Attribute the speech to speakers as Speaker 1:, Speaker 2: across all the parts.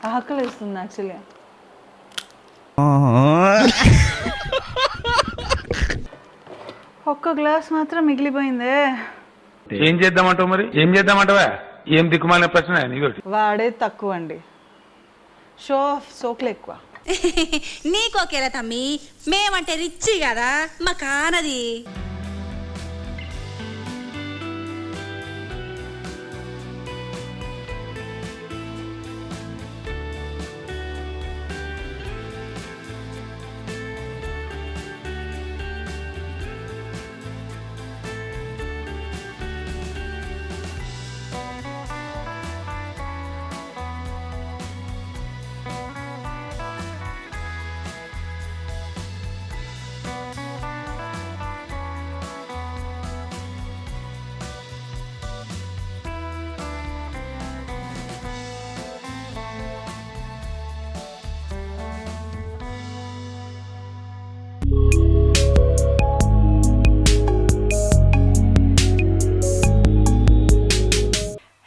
Speaker 1: ఆకలిస్తుంది యాక్చువల్లీ. ఒక్క గ్లాస్ మాత్రం మిగిలిపోయిందే.
Speaker 2: ఏం చేద్దామంటావు మరి? ఏం చేద్దామంటావా? ఏం దిక్కుమాలిన ప్రశ్న నీకు.
Speaker 1: వాడే తక్కువ అండి, షో ఆఫ్ సోకులు ఎక్కువ.
Speaker 3: నీకోకేలా తమ్మి, మేమంటే రిచ్ కదా మా కానది.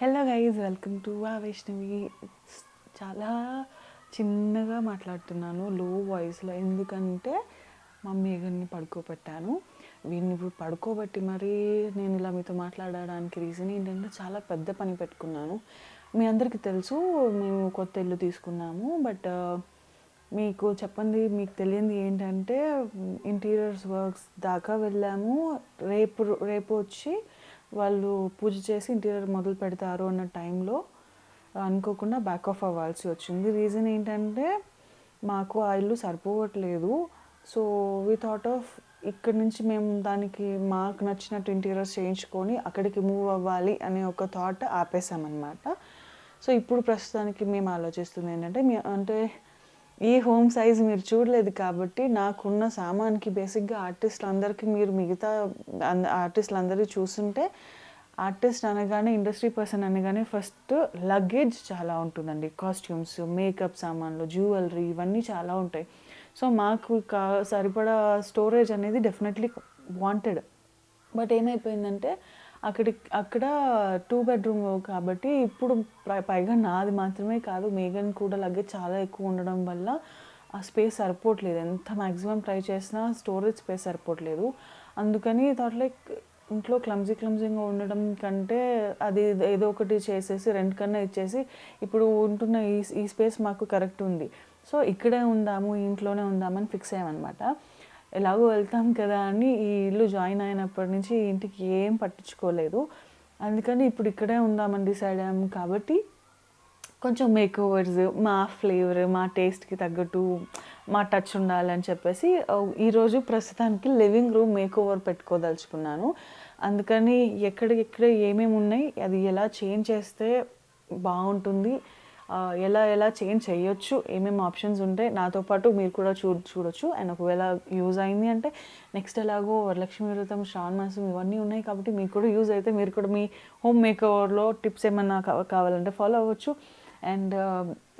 Speaker 1: Hello guys, welcome to Vaishnavi. చాలా చిన్నగా మాట్లాడుతున్నాను, లో వాయిస్లో, ఎందుకంటే మా మేఘన్ని పడుకోబెట్టాను. వీడిని ఇప్పుడు పడుకోబెట్టి మరీ నేను ఇలా మీతో మాట్లాడడానికి రీజన్ ఏంటంటే చాలా పెద్ద పని పెట్టుకున్నాను. మీ అందరికీ తెలుసు, మేము కొత్త ఇల్లు తీసుకున్నాము. బట్ మీకు చెప్పండి, మీకు తెలియంది ఏంటంటే ఇంటీరియర్స్ వర్క్స్ దాకా వెళ్ళాము. రేపు వచ్చి వాళ్ళు పూజ చేసి ఇంటీరియర్ మొదలు పెడతారు అన్న టైంలో అనుకోకుండా బ్యాక్ ఆఫ్ అవ్వాల్సి వచ్చింది. రీజన్ ఏంటంటే మాకు ఆ ఇల్లు సరిపోవట్లేదు. సో వి థాట్ ఆఫ్ ఇక్కడ నుంచి మేము దానికి మాకు నచ్చినట్టు ఇంటీరియర్స్ చేయించుకొని అక్కడికి మూవ్ అవ్వాలి అనే ఒక థాట్ ఆపేసామన్నమాట. సో ఇప్పుడు ప్రస్తుతానికి మేము ఆలోచిస్తుంది ఏంటంటే, అంటే ఈ హోమ్ సైజ్ మీరు చూడలేదు కాబట్టి నాకున్న సామాన్కి బేసిక్గా ఆర్టిస్టులు అందరికీ, మీరు మిగతా ఆర్టిస్టులు అందరికీ చూస్తుంటే, ఆర్టిస్ట్ అనగానే, ఇండస్ట్రీ పర్సన్ అనగానే ఫస్ట్ లగేజ్ చాలా ఉంటుందండి. కాస్ట్యూమ్స్, మేకప్ సామాన్లు, జ్యువెలరీ, ఇవన్నీ చాలా ఉంటాయి. సో మాకు సరిపడా స్టోరేజ్ అనేది డెఫినెట్లీ వాంటెడ్. బట్ ఏమైపోయిందంటే అక్కడ 2 bedroom కాబట్టి ఇప్పుడు పైగా నాది మాత్రమే కాదు, మేఘన్ కూడా లగేజ్ చాలా ఎక్కువ ఉండడం వల్ల ఆ స్పేస్ సరిపోవట్లేదు. ఎంత మ్యాక్సిమం ట్రై చేసినా స్టోరేజ్ స్పేస్ సరిపోవట్లేదు. అందుకని థాట్ లైక్ ఇంట్లో క్లమ్జీగా ఉండడం కంటే అది ఏదో ఒకటి చేసేసి రెంట్ కన్నా ఇచ్చేసి, ఇప్పుడు ఉంటున్న ఈ స్పేస్ మాకు కరెక్ట్ ఉంది, సో ఇక్కడే ఉందాము, ఇంట్లోనే ఉందామని ఫిక్స్ అయ్యామన్నమాట. ఎలాగో వెళ్తాం కదా అని ఈ ఇల్లు జాయిన్ అయినప్పటి నుంచి ఇంటికి ఏం పట్టించుకోలేదు. అందుకని ఇప్పుడు ఇక్కడే ఉందామని డిసైడ్ అయ్యాము. కాబట్టి కొంచెం మేక్ ఓవర్స్, మా ఫ్లేవర్, మా టేస్ట్కి తగ్గట్టు మా టచ్ ఉండాలని చెప్పేసి ఈరోజు ప్రస్తుతానికి లివింగ్ రూమ్ మేక్ ఓవర్ పెట్టుకోదలుచుకున్నాను. అందుకని ఎక్కడ ఏమేమి ఉన్నాయి, అది ఎలా చేంజ్ చేస్తే బాగుంటుంది, ఎలా చేంజ్ చేయొచ్చు, ఏమేమి ఆప్షన్స్ ఉంటాయి, నాతో పాటు మీరు కూడా చూడొచ్చు. అండ్ ఒకవేళ యూజ్ అయింది అంటే నెక్స్ట్ ఎలాగో వరలక్ష్మి వ్రతం, శ్రావణ మాసం ఇవన్నీ ఉన్నాయి కాబట్టి మీకు కూడా యూజ్ అయితే మీరు కూడా మీ హోమ్ మేకవర్లో టిప్స్ ఏమన్నా కావాలంటే ఫాలో అవ్వచ్చు. అండ్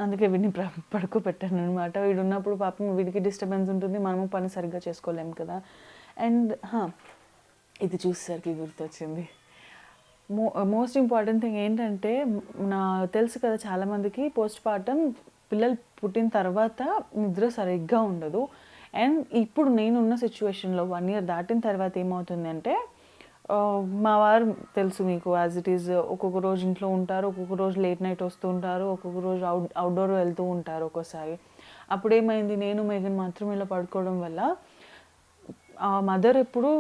Speaker 1: అందుకే వీడిని పడుకోబెట్టాను అనమాట. వీడు ఉన్నప్పుడు పాపం వీడికి డిస్టర్బెన్స్ ఉంటుంది, మనము పని సరిగ్గా చేసుకోలేము కదా. అండ్ ఇది చూసేసరికి గుర్తొచ్చింది, మోస్ట్ ఇంపార్టెంట్ థింగ్ ఏంటంటే, తెలుసు కదా చాలామందికి పోస్ట్ పార్టం పిల్లలు పుట్టిన తర్వాత నిద్ర సరిగ్గా ఉండదు. అండ్ ఇప్పుడు నేనున్న సిచ్యువేషన్లో 1 year దాటిన తర్వాత ఏమవుతుంది అంటే, మా వారు తెలుసు మీకు, యాజ్ ఇట్ ఈజ్ ఒక్కొక్క రోజు ఇంట్లో ఉంటారు, ఒక్కొక్క రోజు లేట్ నైట్ వస్తూ ఉంటారు, ఒక్కొక్క రోజు అవుట్డోర్ వెళ్తూ ఉంటారు ఒక్కోసారి. అప్పుడు ఏమైంది, నేను మేఘన్ మాత్రం ఇలా పడుకోవడం వల్ల మదర్ ఎప్పుడు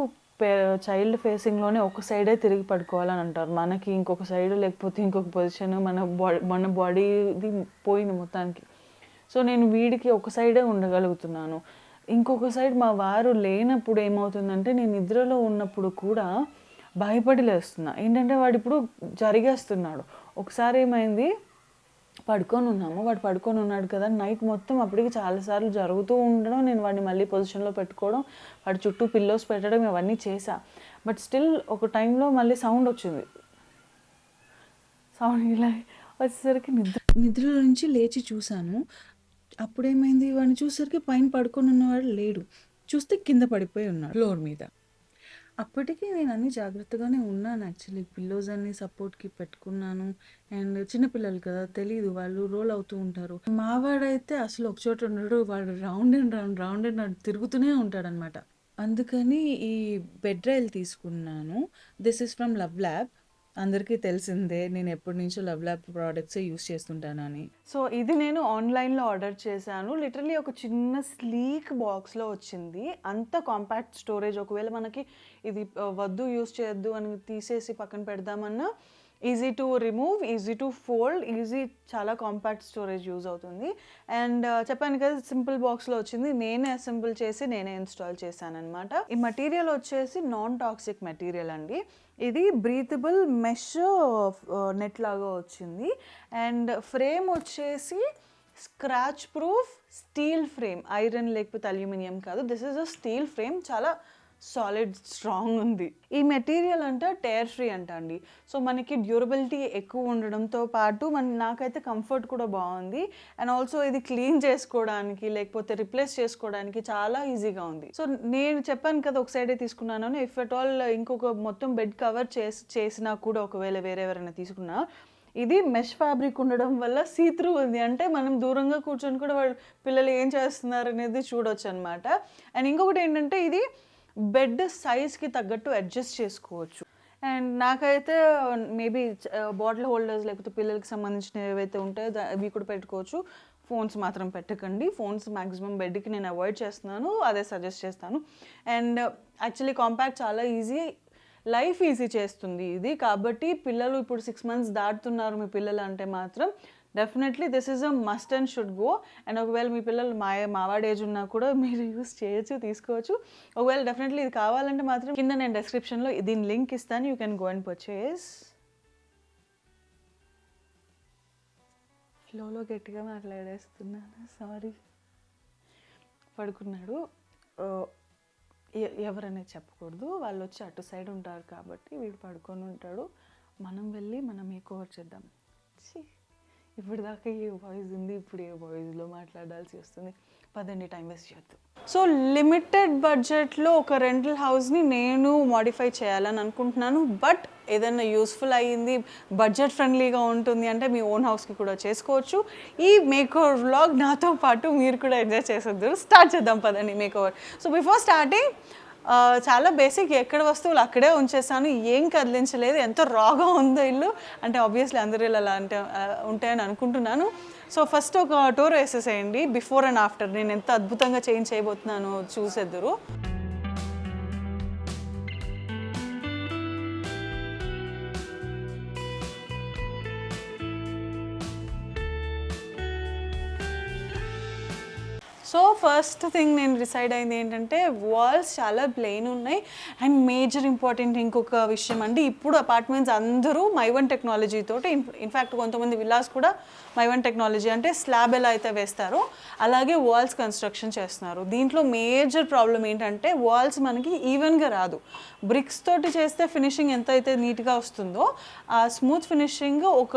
Speaker 1: చైల్డ్ ఫేసింగ్లోనే ఒక సైడే తిరిగి పడుకోవాలని అంటారు. మనకి ఇంకొక సైడ్ లేకపోతే ఇంకొక పొజిషన్, మన బాడీది పోయింది మొత్తానికి. సో నేను వీడికి ఒక సైడే ఉండగలుగుతున్నాను. ఇంకొక సైడ్ మా వారు లేనప్పుడు ఏమవుతుందంటే, నేను నిద్రలో ఉన్నప్పుడు కూడా భయపడి లేస్తున్నా. ఏంటంటే వాడు ఇప్పుడు జరిగేస్తున్నాడు. ఒకసారి ఏమైంది, వాడు పడుకొని ఉన్నాడు కదా, నైట్ మొత్తం అప్పటికి చాలాసార్లు జరుగుతూ ఉండడం, నేను వాడిని మళ్ళీ పొజిషన్లో పెట్టుకోవడం, వాడి చుట్టూ పిల్లోస్ పెట్టడం, ఇవన్నీ చేశా. బట్ స్టిల్ ఒక టైంలో మళ్ళీ సౌండ్ వచ్చింది. సౌండ్ ఇలా వచ్చేసరికి నిద్రలో నుంచి లేచి చూశాను. అప్పుడేమైంది, వాడిని చూసేసరికి పైన పడుకొని ఉన్నవాడు లేడు. చూస్తే కింద పడిపోయి ఉన్నాడు ఫ్లోర్ మీద. అప్పటికి నేను అన్ని జాగ్రత్తగానే ఉన్నాను యాక్చువల్లీ. పిల్లోస్ అన్ని సపోర్ట్‌కి పెట్టుకున్నాను. అండ్ చిన్న పిల్లలు కదా! తెలీదు. వాళ్ళు రోల్ అవుతూ ఉంటారు. మా వాడైతే అసలు ఒక చోట ఉండడు. వాడు round and round, round and round తిరుగుతూనే ఉంటాడనమాట. అందుకని ఈ బెడ్ రైల్ తీసుకున్నాను. This is from love lab. అందరికీ తెలిసిందే నేను ఎప్పటినుంచో లవ్ ల్యాబ్ ప్రొడక్ట్సే యూజ్ చేస్తుంటానని. సో ఇది నేను ఆన్‌లైన్‌లో ఆర్డర్ చేశాను. లిటరల్లీ ఒక చిన్న స్లీక్ బాక్స్‌లో వచ్చింది. అంత కాంపాక్ట్ స్టోరేజ్. ఒకవేళ మనకి ఇది వద్దు యూజ్ చేయొద్దు అని తీసేసి పక్కన పెడదామన్నా easy to remove, easy to fold, చాలా కాంపాక్ట్ స్టోరేజ్ యూజ్ అవుతుంది. అండ్ చెప్పాను కదా సింపుల్ బాక్స్‌లో వచ్చింది. నేనే అసెంబుల్ చేసి నేనే ఇన్‌స్టాల్ చేశాననమాట. ఈ మెటీరియల్ వచ్చేసి నాన్ టాక్సిక్ మెటీరియల్ అండి. ఇది బ్రీతబుల్ మెష్ నెట్ లాగా వచ్చింది. అండ్ ఫ్రేమ్ వచ్చేసి scratch proof steel frame, iron లేకపోతే అల్యూమినియం కాదు. This is a steel frame. చాలా సాలిడ్ స్ట్రాంగ్ ఉంది. ఈ మెటీరియల్ అంట టేర్ ఫ్రీ అంట అండి. సో మనకి డ్యూరబిలిటీ ఎక్కువ ఉండడంతో పాటు నాకైతే కంఫర్ట్ కూడా బాగుంది. అండ్ ఆల్సో ఇది క్లీన్ చేసుకోవడానికి లేకపోతే రిప్లేస్ చేసుకోవడానికి చాలా ఈజీగా ఉంది. సో నేను చెప్పాను కదా ఒక సైడే తీసుకున్నాను. ఇఫ్ అట్ ఆల్ ఇంకొక మొత్తం బెడ్ కవర్ చేసినా కూడా ఒకవేళ వేరే ఎవరైనా తీసుకున్నా ఇది మెష్ ఫ్యాబ్రిక్ ఉండడం వల్ల సీత్రూ ఉంది. అంటే మనం దూరంగా కూర్చొని కూడా వాళ్ళు పిల్లలు ఏం చేస్తున్నారు అనేది చూడొచ్చు అనమాట. అండ్ ఇంకొకటి ఏంటంటే ఇది బెడ్ సైజ్కి తగ్గట్టు అడ్జస్ట్ చేసుకోవచ్చు. అండ్ నాకైతే మేబీ బాటిల్ హోల్డర్స్ లేకపోతే పిల్లలకి సంబంధించినవి ఏవైతే ఉంటాయో అవి కూడా పెట్టుకోవచ్చు. ఫోన్స్ మాత్రం పెట్టకండి. ఫోన్స్ మ్యాక్సిమం బెడ్కి నేను అవాయిడ్ చేస్తున్నాను. అదే సజెస్ట్ చేస్తాను. అండ్ యాక్చువల్లీ కాంపాక్ట్ చాలా ఈజీ, లైఫ్ ఈజీ చేస్తుంది ఇది. కాబట్టి పిల్లలు ఇప్పుడు 6 months దాటుతున్నారు మీ పిల్లలు అంటే మాత్రం definitely this is a must and should go. And ఒకవేళ మీ పిల్లలు మావాడి ఏజ్ ఉన్నా కూడా మీరు యూస్ చేయొచ్చు, తీసుకోవచ్చు. ఒకవేళ డెఫినెట్లీ ఇది కావాలంటే మాత్రం కింద నేను డిస్క్రిప్షన్లో దీని లింక్ ఇస్తాను. You can go and purchase. ఫ్లోలో గట్టిగా మాట్లాడేస్తున్నాను, సారీ. పడుకున్నాడు. ఎవరనేది చెప్పకూడదు. వాళ్ళు వచ్చి అటు సైడ్ ఉంటారు కాబట్టి వీడు పడుకొని ఉంటాడు. మనం వెళ్ళి మనం మేక్ ఓవర్ చేద్దాం. ఇప్పుడు దాకా ఏ వాయిస్ ఉంది, ఇప్పుడు ఏ వాయిస్లో మాట్లాడాల్సి వస్తుంది. పదండి, టైం వేస్ట్ చేయొద్దు. సో లిమిటెడ్ బడ్జెట్లో ఒక రెంటల్ హౌస్ని నేను మోడిఫై చేయాలని అనుకుంటున్నాను. బట్ ఏదైనా యూస్ఫుల్ అయ్యింది, బడ్జెట్ ఫ్రెండ్లీగా ఉంటుంది అంటే మీ ఓన్ హౌస్కి కూడా చేసుకోవచ్చు. ఈ మేక్ ఓవర్ వ్లాగ్ నాతో పాటు మీరు కూడా ఎంజాయ్ చేసేద్దు. స్టార్ట్ చేద్దాం పదండి make over. So before starting చాలా బేసిక్, ఎక్కడ వస్తువులు అక్కడే ఉంచేసాను, ఏం కదిలించలేదు. ఎంతో రాగా ఉందో ఇల్లు అంటే ఆబ్వియస్లీ అందరూ ఇలా అంటే ఉంటాయని అనుకుంటున్నాను. సో ఫస్ట్ ఒక టూర్ వేసేసేయండి బిఫోర్ అండ్ ఆఫ్టర్. నేను ఎంత అద్భుతంగా చేంజ్ చేయబోతున్నానో చూసేద్దరు. సో ఫస్ట్ థింగ్ నేను డిసైడ్ అయింది ఏంటంటే వాల్స్ చాలా ప్లెయిన్ ఉన్నాయి. అండ్ మేజర్ ఇంపార్టెంట్ ఇంకొక విషయం అండి, ఇప్పుడు అపార్ట్మెంట్స్ అందరూ మైవన్ టెక్నాలజీ తోటి, ఇన్ఫ్యాక్ట్ కొంతమంది విల్లాస్ కూడా మైవన్ టెక్నాలజీ అంటే స్లాబ్ ఎలా అయితే వేస్తారో అలాగే వాల్స్ కన్స్ట్రక్షన్ చేస్తున్నారు. దీంట్లో మేజర్ ప్రాబ్లం ఏంటంటే వాల్స్ మనకి ఈవెన్గా రాదు. బ్రిక్స్ తోటి చేస్తే ఫినిషింగ్ ఎంత అయితే నీట్గా వస్తుందో ఆ స్మూత్ ఫినిషింగ్ ఒక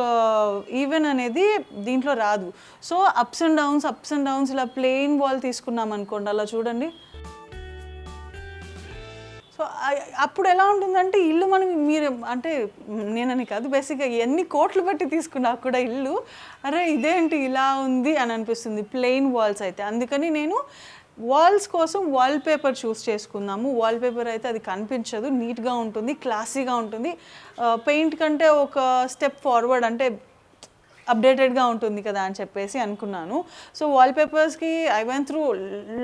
Speaker 1: ఈవెన్ అనేది దీంట్లో రాదు. సో అప్స్ అండ్ డౌన్స్ ఇలా ప్లెయిన్ వాల్ తీసుకున్నాం అనుకోండి, అలా చూడండి. సో అప్పుడు ఎలా ఉంటుందంటే ఇల్లు మీరు అంటే నేనని కాదు, బేసిక్గా ఎన్ని కోట్లు బట్టి తీసుకున్నా కూడా ఇల్లు అరే ఇదేంటి ఇలా ఉంది అని అనిపిస్తుంది ప్లెయిన్ వాల్స్ అయితే. అందుకని నేను వాల్స్ కోసం వాల్ పేపర్ చూస్ చేసుకున్నాము. వాల్ పేపర్ అయితే అది కనిపించదు, నీట్గా ఉంటుంది, క్లాసీగా ఉంటుంది. పెయింట్ కంటే ఒక స్టెప్ ఫార్వర్డ్ అంటే అప్డేటెడ్గా ఉంటుంది కదా అని చెప్పేసి అనుకున్నాను. సో వాల్పేపర్స్కి I went through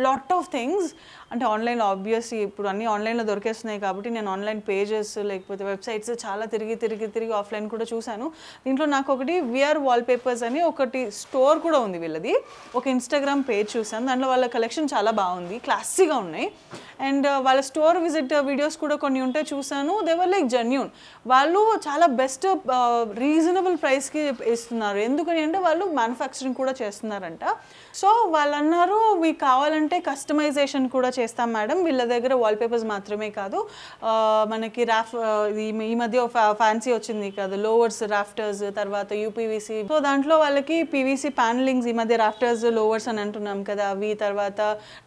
Speaker 1: lot of things. అంటే ఆన్లైన్లో ఆబ్వియస్లీ ఇప్పుడు అన్నీ ఆన్లైన్లో దొరికేస్తున్నాయి కాబట్టి నేను ఆన్లైన్ పేజెస్ లేకపోతే వెబ్సైట్స్ చాలా తిరిగి ఆఫ్లైన్ కూడా చూశాను. దీంట్లో నాకు ఒకటి విఆర్ వాల్పేపర్స్ అని ఒకటి స్టోర్ కూడా ఉంది వీళ్ళది. ఒక ఇన్స్టాగ్రామ్ పేజ్ చూసాను, దాంట్లో వాళ్ళ కలెక్షన్ చాలా బాగుంది, క్లాసీగా ఉన్నాయి. అండ్ వాళ్ళ స్టోర్ విజిట్ వీడియోస్ కూడా కొన్ని ఉంటే చూసాను. They were like genuine. వాళ్ళు చాలా బెస్ట్ రీజనబుల్ ప్రైస్కి ఇస్తున్నారు. ఎందుకని అంటే వాళ్ళు మ్యానుఫ్యాక్చరింగ్ కూడా చేస్తున్నారంట. సో వాళ్ళు అన్నారు మీకు కావాలంటే కస్టమైజేషన్ కూడా చేస్తాం మేడం, వీళ్ళ దగ్గర వాల్పేపర్స్ మాత్రమే కాదు, మనకి ఈ మధ్య ఫ్యాన్సీ వచ్చింది కదా లోవర్స్ రాఫ్టర్స్, తర్వాత యూపీవీసీ. సో దాంట్లో వాళ్ళకి పీవీసీ ప్యానలింగ్స్, ఈ మధ్య రాఫ్టర్స్ లోవర్స్ అని అంటున్నాం కదా అవి, తర్వాత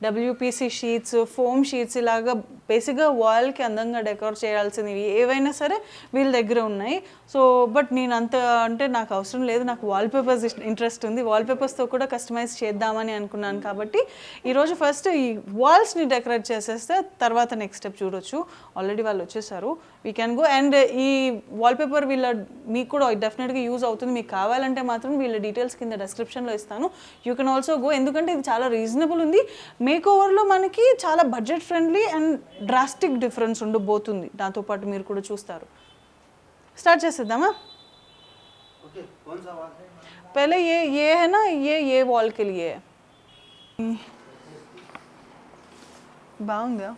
Speaker 1: డబ్ల్యూపీసీ షీట్స్, ఫోమ్ షీట్స్, ఇలాగా బేసిక్గా వాల్కి అందంగా డెకరేట్ చేయాల్సినవి ఏవైనా సరే వీళ్ళ దగ్గర ఉన్నాయి. సో బట్ నేను అంత అంటే నాకు అవసరం లేదు, నాకు వాల్పేపర్స్ ఇంట్రెస్ట్ ఉంది, వాల్పేపర్స్తో కూడా కస్టమైజ్ చేద్దామని అనుకున్నాను. కాబట్టి ఈరోజు ఫస్ట్ ఈ వాల్స్ని డెకరేట్ చేసేస్తే తర్వాత నెక్స్ట్ స్టెప్ చూడొచ్చు. ఆల్రెడీ వాళ్ళు వచ్చేసారు, వీ క్యాన్ గో. అండ్ ఈ వాల్పేపర్ మీకు కూడా డెఫినెట్గా యూజ్ అవుతుంది. మీకు కావాలంటే మాత్రం వీళ్ళ డీటెయిల్స్ కింద డిస్క్రిప్షన్లో ఇస్తాను. యూ కెన్ ఆల్సో గో, ఎందుకంటే ఇది చాలా రీజనబుల్ ఉంది. మేక్ ఓవర్లో మనకి చాలా budget friendly and drastic difference ఉండబోతుంది. దాంతోపాటు మీరు కూడా చూస్తారు. स्टार्ट చేసేద్దామా?
Speaker 4: ओके, कौन सा वाल है?
Speaker 1: पहले ये है ना, ये वॉल के लिए है. బాగుందా?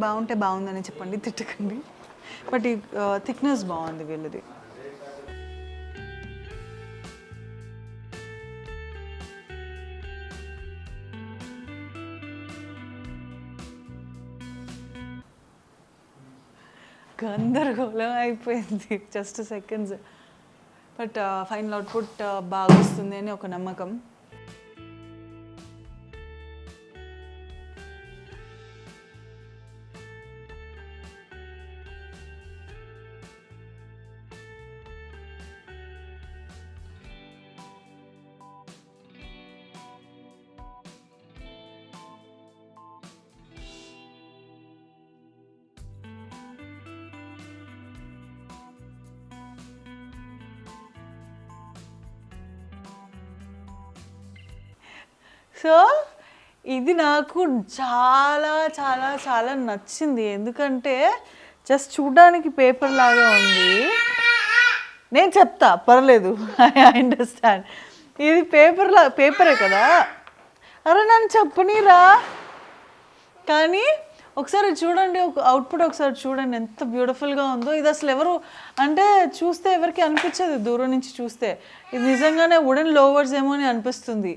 Speaker 1: బాగుంటే బాగుందని చెప్పండి, తిట్టకండి. బట్ ఈ థిక్నెస్ బాగుంది వీళ్ళది. గందరగోళం అయిపోయింది just seconds. But final output బాగా వస్తుంది అని ఒక నమ్మకం. సో ఇది నాకు చాలా చాలా చాలా నచ్చింది. ఎందుకంటే జస్ట్ చూడడానికి పేపర్ లాగా ఉంది. నేను చెప్తా, పర్లేదు, ఐ అండర్స్టాండ్. ఇది పేపరే కదా. అరే నన్ను చెప్పనీరా. కానీ ఒకసారి చూడండి, ఒక అవుట్పుట్ ఒకసారి చూడండి ఎంత బ్యూటిఫుల్గా ఉందో. ఇది అసలు ఎవరు అంటే చూస్తే ఎవరికి అనిపించదు, దూరం నుంచి చూస్తే ఇది నిజంగానే వుడెన్ లోవర్స్ ఏమో అని అనిపిస్తుంది.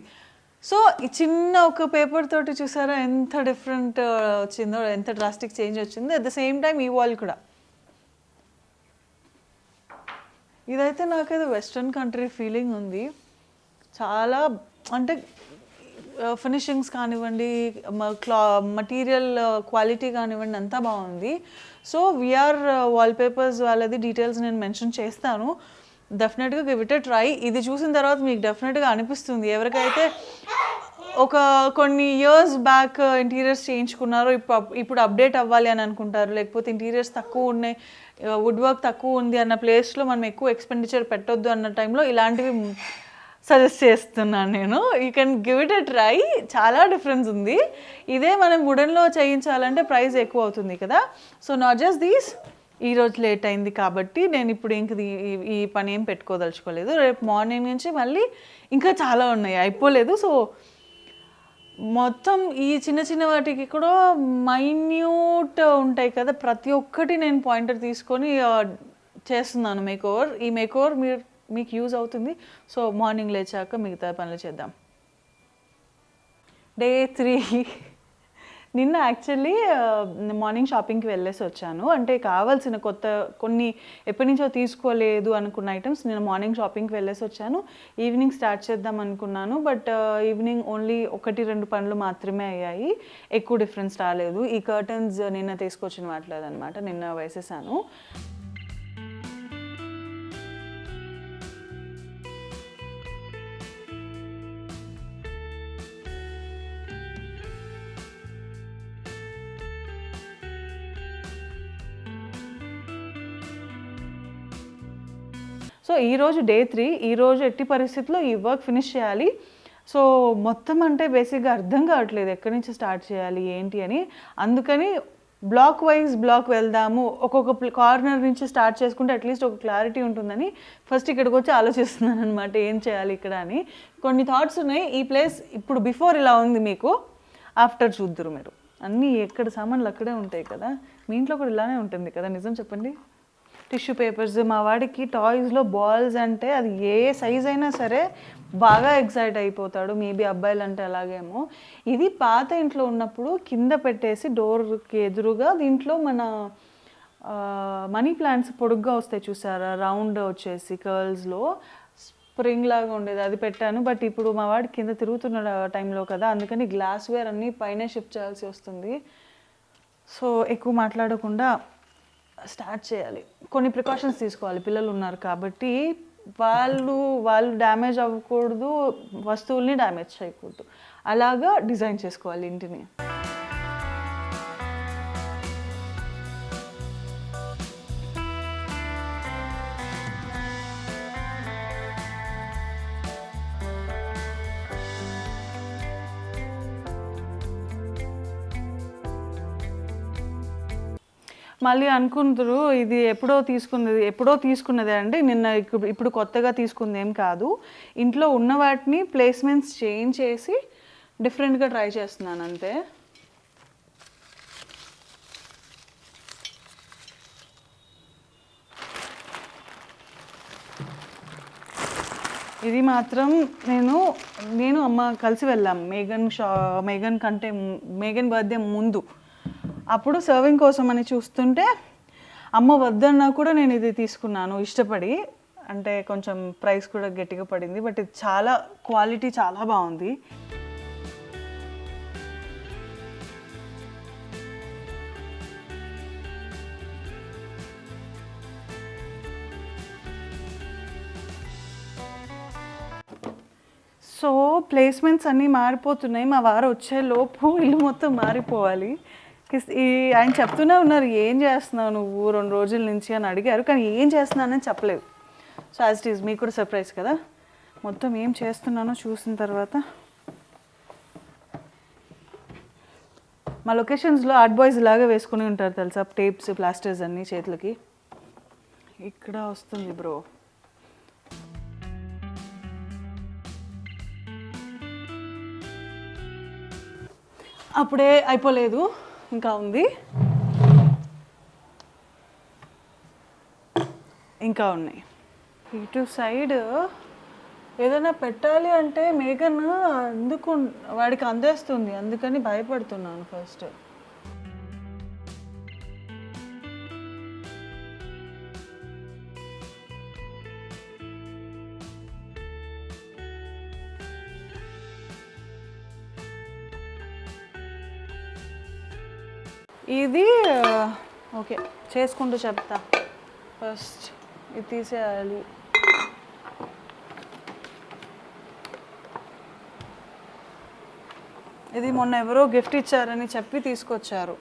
Speaker 1: సో ఈ చిన్న ఒక పేపర్ తోటి చూసారా ఎంత డిఫరెంట్ వచ్చిందో, ఎంత డ్రాస్టిక్ చేంజ్ వచ్చిందో. అట్ ద సేమ్ టైం ఈ వాల్ కూడా ఇదైతే నాకైతే వెస్ట్రన్ కంట్రీ ఫీలింగ్ ఉంది. చాలా అంటే ఫినిషింగ్స్ కానివ్వండి, మటీరియల్ క్వాలిటీ కానివ్వండి, అంతా బాగుంది. సో వీఆర్ వాల్పేపర్స్ వాళ్ళది డీటెయిల్స్ నేను మెన్షన్ చేస్తాను. డెఫినెట్గా గివ్ ఇట్ ఎ ట్రై. ఇది చూసిన తర్వాత మీకు డెఫినెట్గా అనిపిస్తుంది, ఎవరికైతే ఒక కొన్ని ఇయర్స్ బ్యాక్ ఇంటీరియర్స్ చేయించుకున్నారో ఇప్పుడు అప్డేట్ అవ్వాలి అని అనుకుంటారు, లేకపోతే ఇంటీరియర్స్ తక్కువ ఉన్నాయి, వుడ్ వర్క్ తక్కువ ఉంది అన్న ప్లేస్లో మనం ఎక్కువ ఎక్స్పెండిచర్ పెట్టొద్దు అన్న టైంలో ఇలాంటివి సజెస్ట్ చేస్తున్నాను నేను. You can give it a try. చాలా డిఫరెన్స్ ఉంది. ఇదే మనం వుడెన్లో చేయించాలంటే ప్రైస్ ఎక్కువ అవుతుంది కదా. సో నాట్ జస్ట్ దీస్, ఈరోజు లేట్ అయింది కాబట్టి నేను ఇప్పుడు ఇంక ఈ పని ఏం పెట్టుకోదలుచుకోలేదు. రేపు మార్నింగ్ నుంచి మళ్ళీ ఇంకా చాలా ఉన్నాయి, అయిపోలేదు. సో మొత్తం ఈ చిన్న చిన్న వాటికి కూడా మైన్యూట్ ఉంటాయి కదా, ప్రతి ఒక్కటి నేను పాయింటర్ తీసుకొని చేస్తున్నాను మేక్ ఓవర్. ఈ మేక్ ఓవర్ మీకు యూజ్ అవుతుంది. సో మార్నింగ్ లేచాక మిగతా పనులు చేద్దాం. డే 3. నిన్న యాక్చువల్లీ మార్నింగ్ షాపింగ్కి వెళ్ళేసి వచ్చాను. అంటే కావాల్సిన కొన్ని ఎప్పటి నుంచో తీసుకోలేదు అనుకున్న ఐటమ్స్ నేను మార్నింగ్ షాపింగ్కి వెళ్ళేసి వచ్చాను. ఈవినింగ్ స్టార్ట్ చేద్దాం అనుకున్నాను. బట్ ఈవినింగ్ ఓన్లీ 1-2 పనులు మాత్రమే అయ్యాయి, ఎక్కువ డిఫరెన్స్ రాలేదు. ఈ కర్టన్స్ నిన్న తీసుకొచ్చిన వాట్లేదనమాట, నిన్న వేసేసాను. సో ఈరోజు డే 3. ఈరోజు ఎట్టి పరిస్థితుల్లో ఈ వర్క్ ఫినిష్ చేయాలి. సో మొత్తం అంటే బేసిక్గా అర్థం కావట్లేదు ఎక్కడి నుంచి స్టార్ట్ చేయాలి ఏంటి అని. అందుకని బ్లాక్ వైజ్ వెళ్దాము, ఒక్కొక్క కార్నర్ నుంచి స్టార్ట్ చేసుకుంటే అట్లీస్ట్ ఒక క్లారిటీ ఉంటుందని ఫస్ట్ ఇక్కడికి వచ్చి ఆలోచిస్తున్నాను అనమాట, ఏం చేయాలి ఇక్కడ అని. కొన్ని థాట్స్ ఉన్నాయి. ఈ ప్లేస్ ఇప్పుడు బిఫోర్ ఇలా ఉంది, మీకు ఆఫ్టర్ చూద్దరు మీరు. అన్నీ ఎక్కడ సామాన్లు అక్కడే ఉంటాయి కదా. మీ ఇంట్లో కూడా ఇలానే ఉంటుంది కదా, నిజం చెప్పండి. టిష్యూ పేపర్స్, మా వాడికి టాయ్స్లో బాల్స్ అంటే అది ఏ సైజ్ అయినా సరే బాగా ఎక్సైట్ అయిపోతాడు. మేబీ అబ్బాయిలు అంటే అలాగేమో. ఇది పాత ఇంట్లో ఉన్నప్పుడు కింద పెట్టేసి డోర్కి ఎదురుగా దీంట్లో మన మనీ ప్లాంట్స్ పొడుగ్గా వస్తాయి చూసారా, రౌండ్ వచ్చేసి కర్ల్స్లో స్ప్రింగ్ లాగా ఉండేది, అది పెట్టాను. బట్ ఇప్పుడు మా వాడి కింద తిరుగుతున్న టైంలో కదా, అందుకని గ్లాస్ వేర్ అన్నీ పైన షిఫ్ట్ చేయాల్సి వస్తుంది. సో ఎక్కువ మాట్లాడకుండా స్టార్ట్ చేయాలి. కొన్ని ప్రికాషన్స్ తీసుకోవాలి, పిల్లలు ఉన్నారు కాబట్టి. వాళ్ళు డ్యామేజ్ అవ్వకూడదు, వస్తువుల్ని డ్యామేజ్ చేయకూడదు, అలాగా డిజైన్ చేసుకోవాలి ఇంటిని. మళ్ళీ అనుకుంటారు ఇది ఎప్పుడో తీసుకున్నదే అండి, నిన్న ఇప్పుడు కొత్తగా తీసుకుంది ఏం కాదు. ఇంట్లో ఉన్న వాటిని ప్లేస్మెంట్స్ చేంజ్ చేసి డిఫరెంట్గా ట్రై చేస్తున్నాను అంతే. ఇది మాత్రం నేను అమ్మ కలిసి వెళ్ళాం మేఘన్ బర్త్డే ముందు. అప్పుడు సర్వింగ్ కోసం అని చూస్తుంటే అమ్మ వద్దన్నా కూడా నేను ఇది తీసుకున్నాను ఇష్టపడి. అంటే కొంచెం ప్రైస్ కూడా గట్టిగా పడింది, బట్ ఇది చాలా క్వాలిటీ చాలా బాగుంది. సో ప్లేస్మెంట్స్ అన్నీ మారిపోతున్నాయి. మా వారు వచ్చే లోపు ఇల్లు మొత్తం మారిపోవాలి. ఆయన చెప్తూనే ఉన్నారు, ఏం చేస్తున్నావు నువ్వు 2 రోజుల నుంచి అని అడిగారు, కానీ ఏం చేస్తున్నానని చెప్పలేదు. సో యాజ్ ఇట్ ఈజ్ మీకు కూడా సర్ప్రైజ్ కదా. మొత్తం ఏం చేస్తున్నానో చూసిన తర్వాత మా లొకేషన్స్లో ఆర్ట్ బాయ్స్ లాగా వేసుకుని ఉంటారు తెలుసా, టేప్స్ ప్లాస్టర్స్ అన్నీ చేతులకి. ఇక్కడ వస్తుంది బ్రో. అప్పుడే అయిపోలేదు, ఇంకా ఉంది, ఇంకా ఉన్నాయి. ఇటు సైడ్ ఏదైనా పెట్టాలి అంటే మేఘన్ వాడికి అందేస్తుంది, అందుకని భయపడుతున్నాను ఫస్ట్. ఇది ఓకే చేసుకుంటూ చెప్తా. ఫస్ట్ ఇది తీసేయాలి. ఇది మొన్న ఎవరో గిఫ్ట్ ఇచ్చారని చెప్పి తీసుకొచ్చారు.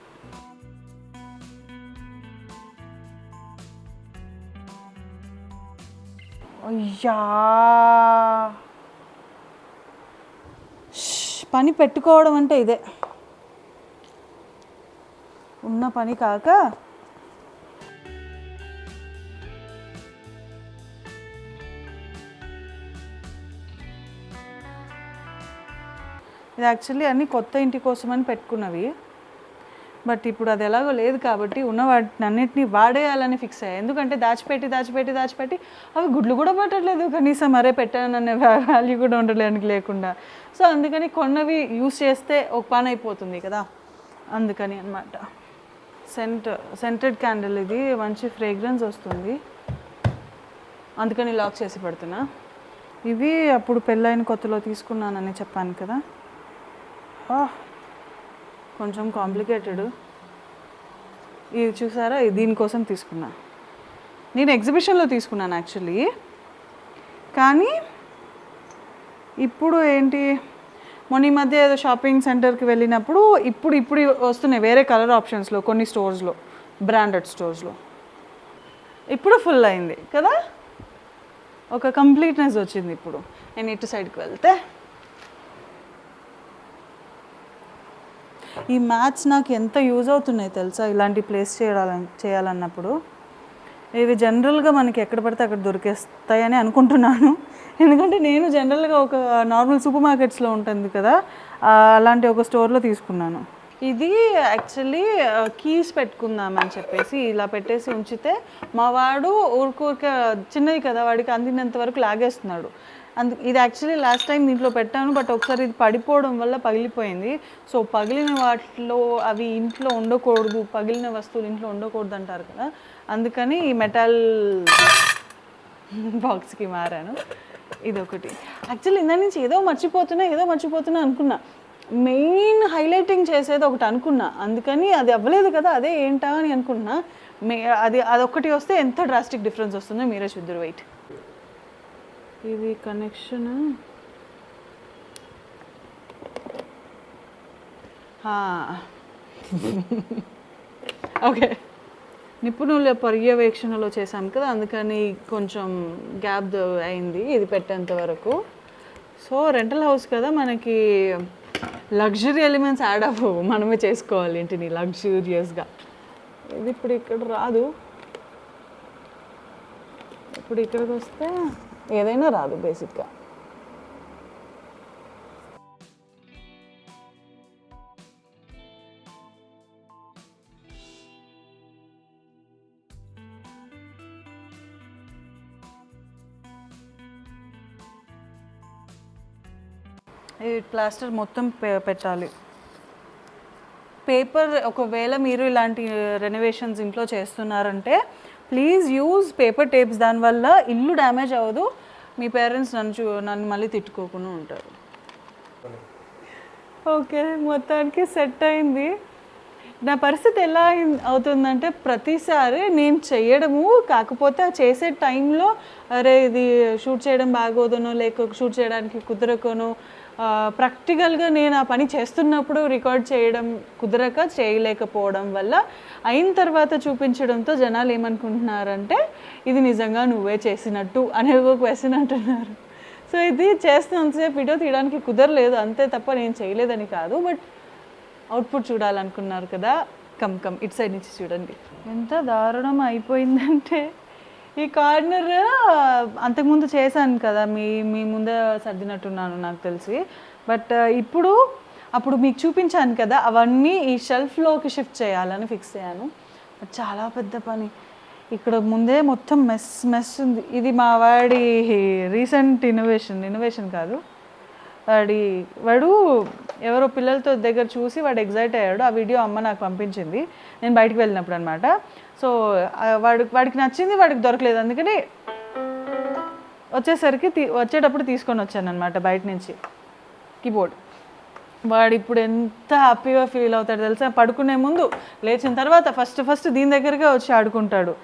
Speaker 1: అయ్యా, పని పెట్టుకోవడం అంటే ఇదే, ఉన్న పని కాక. ఇది యాక్చువల్లీ అన్నీ కొత్త ఇంటి కోసమని పెట్టుకున్నవి, బట్ ఇప్పుడు అది ఎలాగో లేదు కాబట్టి ఉన్న వాటిని అన్నిటినీ వాడేయాలని ఫిక్స్ అయ్యాయి. ఎందుకంటే దాచిపెట్టి అవి గుడ్లు కూడా పెట్టట్లేదు కనీసం, మరే పెట్టాననే వాల్యూ కూడా ఉండడానికి లేకుండా. సో అందుకని కొన్నవి యూస్ చేస్తే ఒక పని అయిపోతుంది కదా, అందుకని అన్నమాట. సెంటెడ్ క్యాండిల్, ఇది మంచి ఫ్రేగ్రెన్స్ వస్తుంది, అందుకని లాక్ చేసి పెడుతున్నా. ఇవి అప్పుడు పెళ్ళైన కొత్తలో తీసుకున్నానని చెప్పాను కదా, కొంచెం కాంప్లికేటెడ్. ఇది చూసారా, దీనికోసం తీసుకున్నా. నేను ఎగ్జిబిషన్లో తీసుకున్నాను యాక్చువల్లీ, కానీ ఇప్పుడు ఏంటి, మొన్న ఈ మధ్య ఏదో షాపింగ్ సెంటర్కి వెళ్ళినప్పుడు ఇప్పుడు వస్తున్నాయి వేరే కలర్ ఆప్షన్స్లో కొన్ని స్టోర్స్లో, బ్రాండెడ్ స్టోర్స్లో. ఇప్పుడు ఫుల్ అయింది కదా, ఒక కంప్లీట్నెస్ వచ్చింది. ఇప్పుడు నేను ఇటు సైడ్కి వెళ్తే ఈ మ్యాట్స్ నాకు ఎంత యూజ్ అవుతున్నాయి తెలుసా, ఇలాంటి ప్లేస్ చేయాలన్నప్పుడు. ఇవి జనరల్గా మనకి ఎక్కడ పడితే అక్కడ దొరికేస్తాయని అనుకుంటున్నాను, ఎందుకంటే నేను జనరల్గా ఒక నార్మల్ సూపర్ మార్కెట్స్లో ఉంటుంది కదా, అలాంటి ఒక స్టోర్లో తీసుకున్నాను. ఇది యాక్చువల్లీ కీస్ పెట్టుకుందామని చెప్పేసి ఇలా పెట్టేసి ఉంచితే మా వాడు ఊరికే చిన్నది కదా, వాడికి అందినంత వరకు లాగేస్తున్నాడు. ఇది యాక్చువల్లీ లాస్ట్ టైం దీంట్లో పెట్టాను, బట్ ఒకసారి ఇది పడిపోవడం వల్ల పగిలిపోయింది. సో పగిలిన వాటిలో అవి ఇంట్లో ఉండకూడదు, పగిలిన వస్తువులు ఇంట్లో ఉండకూడదు అంటారు కదా, అందుకని ఈ మెటల్ బాక్స్కి మారాను. ఇదొకటి. యాక్చువల్లీ ఇందా నుంచి ఏదో మర్చిపోతున్నా అనుకున్నా. మెయిన్ హైలైటింగ్ చేసేది ఒకటి అనుకున్నా, అందుకని అది అవ్వలేదు కదా, అదే ఏంటా అని అనుకున్నా. అదొక్కటి వస్తే ఎంత డ్రాస్టిక్ డిఫరెన్స్ వస్తుందో మీరే చూద్దరు. వెయిట్, ఇది కనెక్షన్. ఓకే, నిపుణుల పర్యవేక్షణలో చేశాం కదా, అందుకని కొంచెం గ్యాప్ అయింది ఇది పెట్టేంత వరకు. సో రెంటల్ హౌస్ కదా, మనకి లగ్జరీ ఎలిమెంట్స్ యాడ్ అవ్వవు, మనమే చేసుకోవాలి ఇంటిని లగ్జూరియస్గా. ఇది ఇప్పుడు ఇక్కడ రాదు, ఇప్పుడు ఇక్కడికి వస్తే ఏదైనా రాదు బేసిక్గా. ఈ ప్లాస్టర్ మొత్తం పెట్టాలి. పేపర్, ఒకవేళ మీరు ఇలాంటి రెనోవేషన్స్ ఇంట్లో చేస్తున్నారంటే ప్లీజ్ యూజ్ పేపర్ టేప్స్. దానివల్ల ఇల్లు డ్యామేజ్ అవ్వదు, మీ పేరెంట్స్ నన్ను మళ్ళీ తిట్టుకోకుండా ఉంటారు. ఓకే, మొత్తానికి సెట్ అయింది. నా పరిస్థితి ఎలా అవుతుందంటే ప్రతిసారి నేను చేయడము, కాకపోతే చేసే టైంలో అరే ఇది షూట్ చేయడం బాగోదనో, లేక షూట్ చేయడానికి కుదరకనో, ప్రాక్టికల్గా నేను ఆ పని చేస్తున్నప్పుడు రికార్డ్ చేయడం కుదరక చేయలేకపోవడం వల్ల అయిన తర్వాత చూపించడంతో జనాలు ఏమనుకుంటున్నారంటే ఇది నిజంగా నువ్వే చేసినట్టు అనే ఒక క్వశ్చన్ అంటున్నారు. సో ఇది చేస్తున్నంతసేపు వీడియో తీయడానికి కుదరలేదు అంతే తప్ప నేను చేయలేదని కాదు. బట్ అవుట్పుట్ చూడాలనుకున్నారు కదా, కమ్ ఇటు సైడ్ నుంచి చూడండి. ఎంత దారుణం అయిపోయిందంటే ఈ కార్నర్ అంతకుముందు చేశాను కదా, మీ ముందే సర్దినట్టున్నాను నాకు తెలిసి. బట్ అప్పుడు మీకు చూపించాను కదా, అవన్నీ ఈ షెల్ఫ్లోకి షిఫ్ట్ చేయాలని ఫిక్స్ అయ్యాను. చాలా పెద్ద పని. ఇక్కడ ముందే మొత్తం మెస్ ఉంది. ఇది మా వాడి రీసెంట్ ఇన్నోవేషన్ కాదు, వాడు ఎవరో పిల్లలతో దగ్గర చూసి వాడు ఎగ్జైట్ అయ్యాడు. ఆ వీడియో అమ్మ నాకు పంపించింది నేను బయటికి వెళ్ళినప్పుడు అనమాట. సో వాడికి నచ్చింది, వాడికి దొరకలేదు, అందుకని వచ్చేటప్పుడు తీసుకొని వచ్చాను అనమాట బయట నుంచి కీబోర్డ్. వాడు ఇప్పుడు ఎంత హ్యాపీగా ఫీల్ అవుతాడు తెలుసా, పడుకునే ముందు లేచిన తర్వాత ఫస్ట్ దీని దగ్గరగా వచ్చి ఆడుకుంటాడు.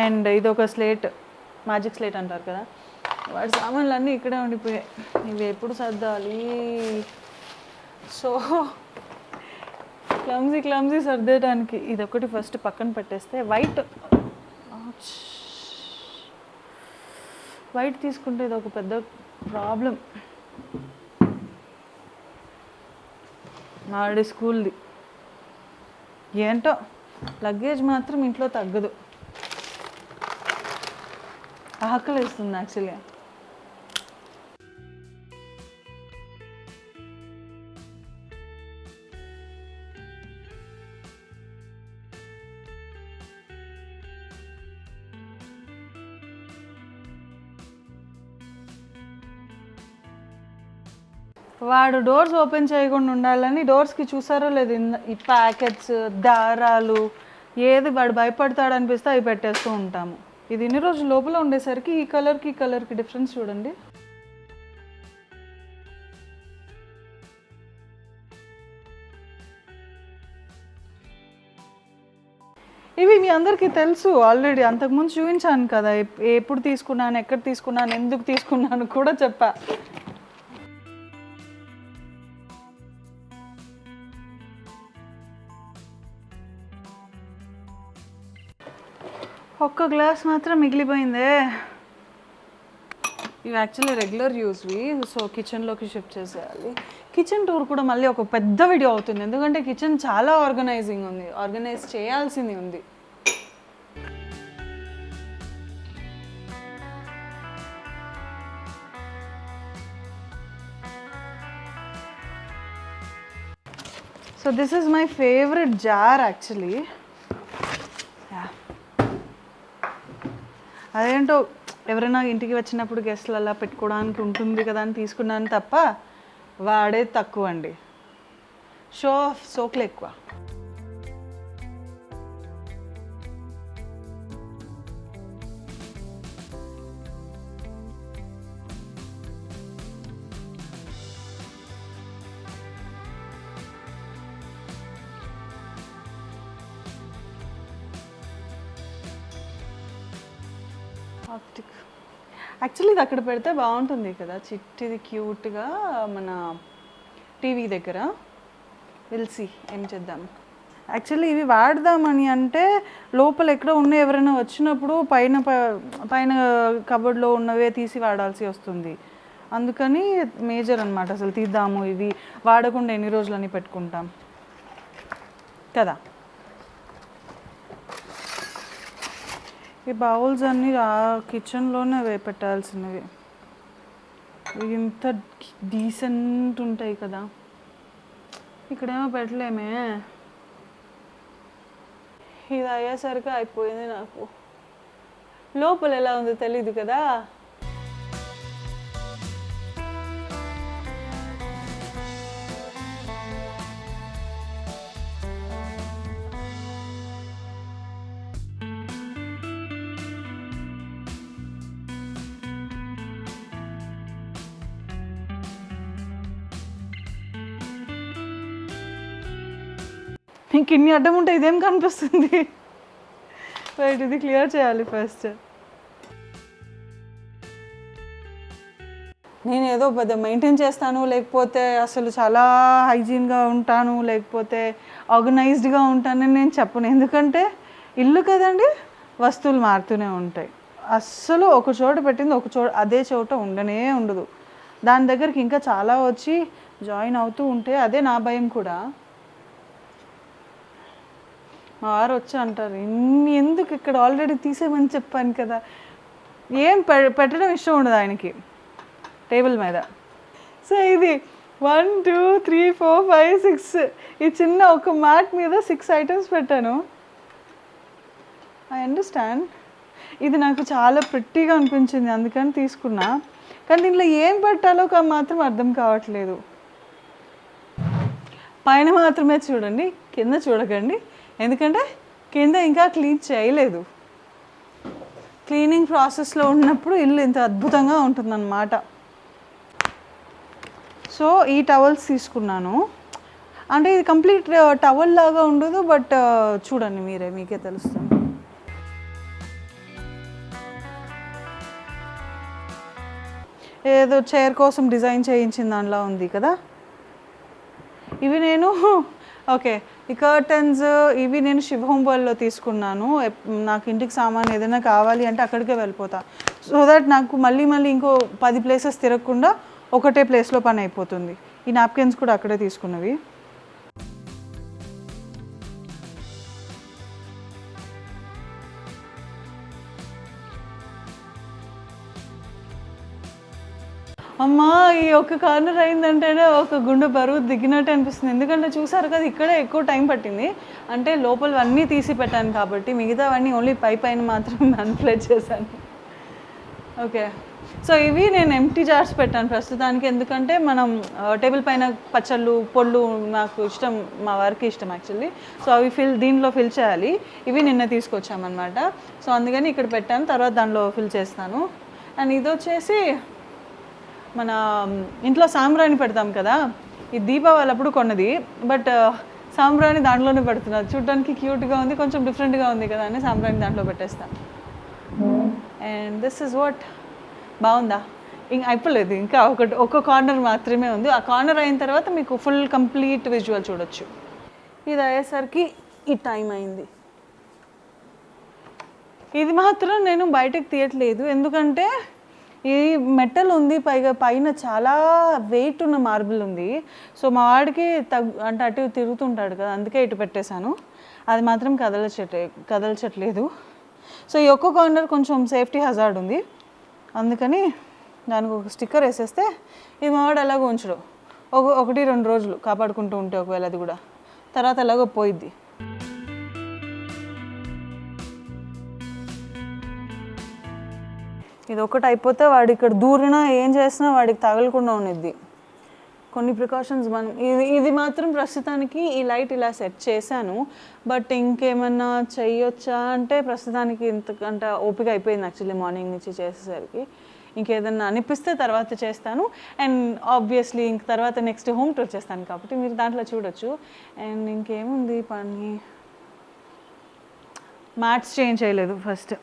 Speaker 1: అండ్ ఇది ఒక స్లేట్, మ్యాజిక్ స్లేట్ అంటారు కదా, వాడి సామాన్లు అన్నీ ఇక్కడే ఉండిపోయాయి. ఇవి ఎప్పుడు సర్దాలి. సో క్లమ్జీ సర్దేయడానికి ఇదొకటి ఫస్ట్ పక్కన పెట్టేస్తే వైట్ తీసుకుంటే ఇది ఒక పెద్ద ప్రాబ్లం. వాడి స్కూల్ది ఏంటో లగేజ్ మాత్రం ఇంట్లో తగ్గదు, ఆకలి వేస్తుంది యాక్చువల్గా. వాడు డోర్స్ ఓపెన్ చేయకుండా ఉండాలని డోర్స్కి చూసారో లేదు ఈ ప్యాకెట్స్, దారాలు, ఏది వాడు భయపడతాడు అనిపిస్తే అవి పెట్టేస్తూ ఉంటాము. ఇది ఇన్ని రోజులు లోపల ఉండేసరికి ఈ కలర్కి డిఫరెన్స్ చూడండి. ఇవి మీ అందరికీ తెలుసు ఆల్రెడీ, అంతకుముందు చూపించాను కదా, ఎప్పుడు తీసుకున్నాను, ఎక్కడ తీసుకున్నాను, ఎందుకు తీసుకున్నాను కూడా చెప్పా. ఒక్క గ్లాస్ మాత్రం మిగిలిపోయిందే. ఇవి యాక్చువల్లీ రెగ్యులర్ యూస్వి, సో కిచెన్లోకి షిఫ్ట్ చేసేయాలి. కిచెన్ టూర్ కూడా మళ్ళీ ఒక పెద్ద వీడియో అవుతుంది, ఎందుకంటే కిచెన్ చాలా ఆర్గనైజ్ చేయాల్సింది ఉంది. So this is my favourite jar actually. అదేంటో ఎవరైనా ఇంటికి వచ్చినప్పుడు గెస్ట్లు అలా పెట్టుకోవడానికి ఉంటుంది కదా అని తీసుకున్నాను తప్ప వాడే తక్కువ అండి, షో ఆఫ్ సోకులు ఎక్కువ. ఆప్టిక్ యాక్చువల్లీ ఇది అక్కడ పెడితే బాగుంటుంది కదా, చిట్టిది క్యూట్గా మన టీవీ దగ్గర. వెల్సి ఏం చేద్దాం. యాక్చువల్లీ ఇవి వాడదామని అంటే లోపల ఎక్కడో ఉన్న ఎవరైనా వచ్చినప్పుడు పైన కబోర్డ్లో ఉన్నవే తీసి వాడాల్సి వస్తుంది. అందుకని మేజర్ అనమాట. అసలు తీద్దాము, ఇవి వాడకుండా ఎన్ని రోజులని పెట్టుకుంటాం కదా. ఈ బౌల్స్ అన్నీ కిచెన్లోనే పెట్టాల్సినవి. ఇవి ఇంత డీసెంట్ ఉంటాయి కదా, ఇక్కడేమో పెట్టలేమే. ఇది అయ్యేసరికి అయిపోయింది నాకు. లోపల ఎలా ఉందో తెలీదు కదా. ఇంక ఇన్ని అడ్డం ఉంటే ఇదేం కనిపిస్తుంది. రైట్, ఇది క్లియర్ చేయాలి ఫస్ట్. నేను ఏదో పెద్ద మెయింటైన్ చేస్తాను, లేకపోతే అసలు చాలా హైజీన్గా ఉంటాను, లేకపోతే ఆర్గనైజ్డ్గా ఉంటానని నేను చెప్పను. ఎందుకంటే ఇల్లు కదండి, వస్తువులు మారుతూనే ఉంటాయి. అస్సలు ఒక చోట పెట్టింది అదే చోట ఉండనే ఉండదు. దాని దగ్గరికి ఇంకా చాలా వచ్చి జాయిన్ అవుతూ ఉంటే అదే నా భయం కూడా. మా వారు వచ్చి అంటారు, ఇన్ని ఎందుకు, ఇక్కడ ఆల్రెడీ తీసేమని చెప్పాను కదా. ఏం పెట్టడం ఇష్టం ఉండదు ఆయనకి టేబుల్ మీద. సో ఇది 1 2 3 4 5 6 ఈ చిన్న ఒక మ్యాట్ మీద 6 ఐటమ్స్ పెట్టాను. I understand. ఇది నాకు చాలా ప్రిట్టీగా అనిపించింది, అందుకని తీసుకున్నా. కానీ దీంట్లో ఏం పెట్టాలో మాత్రం అర్థం కావట్లేదు. పైన మాత్రమే చూడండి, కింద చూడకండి. ఎందుకంటే కింద ఇంకా క్లీన్ చేయలేదు. క్లీనింగ్ ప్రాసెస్లో ఉన్నప్పుడు ఇల్లు ఇంత అద్భుతంగా ఉంటుందన్నమాట. సో ఈ టవల్స్ తీసుకున్నాను. అంటే ఇది కంప్లీట్ టవల్ లాగా ఉండదు, బట్ చూడండి మీకే తెలుస్తుంది. ఏదో చైర్ కోసం డిజైన్ చేయించిన దానిలా ఉంది కదా. ఇవి నేను ఓకే, ఈ కర్టన్స్ ఇవి నేను శివ హోమ్ వరల్డ్లో తీసుకున్నాను. నాకు ఇంటికి సామాన్ ఏదైనా కావాలి అంటే అక్కడికే వెళ్ళిపోతా. సో దట్ నాకు మళ్ళీ ఇంకో 10 ప్లేసెస్ తిరగకుండా ఒకటే ప్లేస్లో పని అయిపోతుంది. ఈ నాప్కిన్స్ కూడా అక్కడే తీసుకున్నవి. అమ్మా, ఈ ఒక్క కార్నర్ అయిందంటేనే ఒక గుండె బరువు దిగినట్టు అనిపిస్తుంది. ఎందుకంటే చూసారు కదా, ఇక్కడే ఎక్కువ టైం పట్టింది. అంటే లోపలవన్నీ తీసి పెట్టాను కాబట్టి మిగతావన్నీ ఓన్లీ పైన మాత్రం మ్యానిపులేట్ చేశాను. ఓకే, సో ఇవి నేను ఎంటీ జార్స్ పెట్టాను ప్రస్తుతానికి. ఎందుకంటే మనం టేబుల్ పైన పచ్చళ్ళు పొళ్ళు నాకు ఇష్టం, మా వారికి ఇష్టం యాక్చువల్లీ. సో అవి దీనిలో ఫిల్ చేయాలి. ఇవి నిన్న తీసుకొచ్చామన్నమాట. సో అందుకని ఇక్కడ పెట్టాను, తర్వాత దానిలో ఫిల్ చేస్తాను. అండ్ ఇది వచ్చేసి మన ఇంట్లో సాంబ్రాణి పెడతాం కదా, ఈ దీపావళి అప్పుడు కొన్నది. బట్ సాంబ్రాణి దాంట్లోనే పెడుతున్నారు. చూడడానికి క్యూట్గా ఉంది, కొంచెం డిఫరెంట్గా ఉంది కదా అని సాంబ్రాణి దాంట్లో పెట్టేస్తాను. And this is what. బాగుందా? ఇంక అయిపోలేదు, ఇంకా ఒక కార్నర్ మాత్రమే ఉంది. ఆ కార్నర్ అయిన తర్వాత మీకు ఫుల్ కంప్లీట్ విజువల్ చూడొచ్చు. ఇది అయ్యేసరికి ఈ టైం అయింది. ఇది మాత్రం నేను బయటకు తీయట్లేదు, ఎందుకంటే ఈ మెటల్ ఉంది, పైన చాలా వెయిట్ ఉన్న మార్బుల్ ఉంది. సో మా వాడికి అంటే అటు తిరుగుతుంటాడు కదా, అందుకే ఇటు పెట్టేశాను. అది మాత్రం కదల్చట్లేదు. సో ఈ ఒక్క కార్నర్ కొంచెం సేఫ్టీ హజార్డ్ ఉంది, అందుకని దానికి ఒక స్టిక్కర్ వేసేస్తే ఇది మా వాడు ఎలాగో ఉంచడు. 1-2 రోజులు కాపాడుకుంటూ ఉంటే ఒకవేళ అది కూడా తర్వాత ఎలాగో పోయిద్ది. ఇది ఒకటి అయిపోతే వాడు ఇక్కడ దూరినా ఏం చేసినా వాడికి తగలకుండా ఉన్నది. కొన్ని ప్రికాషన్స్ మనం ఇది మాత్రం ప్రస్తుతానికి ఈ లైట్ ఇలా సెట్ చేశాను. బట్ ఇంకేమన్నా చెయ్యొచ్చా అంటే ప్రస్తుతానికి ఇంతకంటే ఓపిక అయిపోయింది యాక్చువల్లీ మార్నింగ్ నుంచి చేసేసరికి. ఇంకేదన్నా అనిపిస్తే తర్వాత చేస్తాను. అండ్ ఆబ్వియస్లీ ఇంక తర్వాత నెక్స్ట్ హోమ్ టూర్ చేస్తాను కాబట్టి మీరు దాంట్లో చూడొచ్చు. అండ్ ఇంకేముంది పని, మ్యాట్స్ చేంజ్ చేయలేదు ఫస్ట్.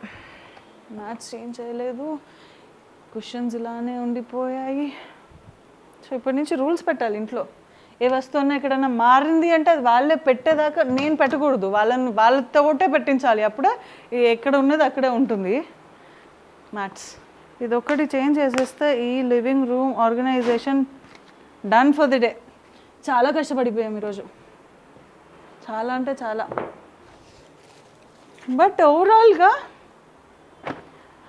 Speaker 1: మ్యాథ్స్ చేంజ్ చేయలేదు, క్వశ్చన్స్ ఇలానే ఉండిపోయాయి. సో ఇప్పటి నుంచి రూల్స్ పెట్టాలి ఇంట్లో. ఏ వస్తువు ఎక్కడన్నా మారింది అంటే అది వాళ్ళే పెట్టేదాకా నేను పెట్టకూడదు, వాళ్ళతో ఒకటే పెట్టించాలి, అప్పుడే ఎక్కడ ఉన్నది అక్కడే ఉంటుంది. మ్యాథ్స్ ఇదొక్కటి చేంజ్ చేసేస్తే ఈ living room organization done for the day. చాలా కష్టపడిపోయాం ఈరోజు, చాలా అంటే చాలా. బట్ ఓవరాల్గా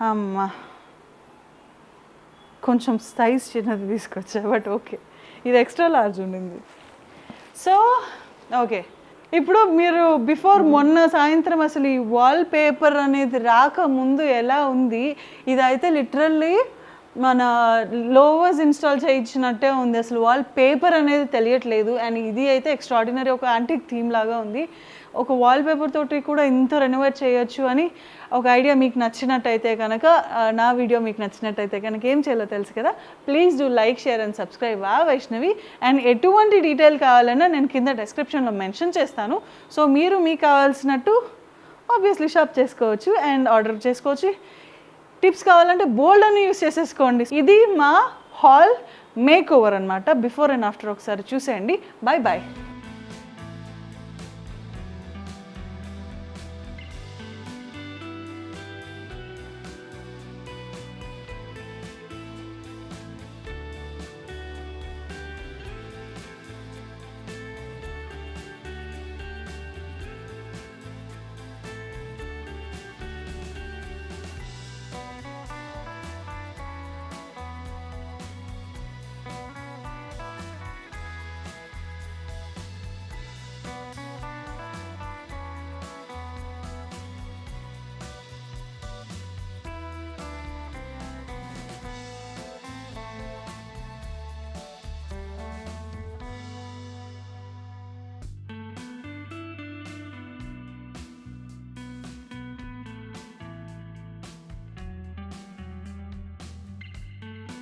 Speaker 1: అమ్మ కొంచెం సైజ్ చిన్నది తీసుకొచ్చా, బట్ ఓకే, ఇది ఎక్స్ట్రా లార్జ్ ఉండింది. సో ఓకే, ఇప్పుడు మీరు బిఫోర్ మొన్న సాయంత్రం అసలు ఈ వాల్ పేపర్ అనేది రాకముందు ఎలా ఉంది, ఇదైతే లిటరల్లీ మన లోవర్స్ ఇన్స్టాల్ చేయించినట్టే ఉంది. అసలు వాల్ పేపర్ అనేది తెలియట్లేదు. అండ్ ఇది అయితే ఎక్స్ట్రాడినరీ, ఒక యాంటిక్ థీమ్ లాగా ఉంది. ఒక వాల్ పేపర్ తోటి కూడా ఇంత రెనోవేట్ చేయొచ్చు అని ఒక ఐడియా మీకు నచ్చినట్టయితే కనుక, నా వీడియో మీకు నచ్చినట్టయితే కనుక ఏం చేయాలో తెలుసు కదా, please do like, share and subscribe Vaishnavi. And ఎటువంటి డీటెయిల్ కావాలన్నా నేను కింద డిస్క్రిప్షన్లో మెన్షన్ చేస్తాను. సో మీరు మీకు కావాల్సినట్టు ఆబ్వియస్లీ షాప్ చేసుకోవచ్చు అండ్ ఆర్డర్ చేసుకోవచ్చు. టిప్స్ కావాలంటే బోల్డ్ అని యూస్ చేసేసుకోండి. ఇది మా హాల్ మేక్ ఓవర్ అనమాట, బిఫోర్ అండ్ ఆఫ్టర్ ఒకసారి చూసేయండి. Bye bye.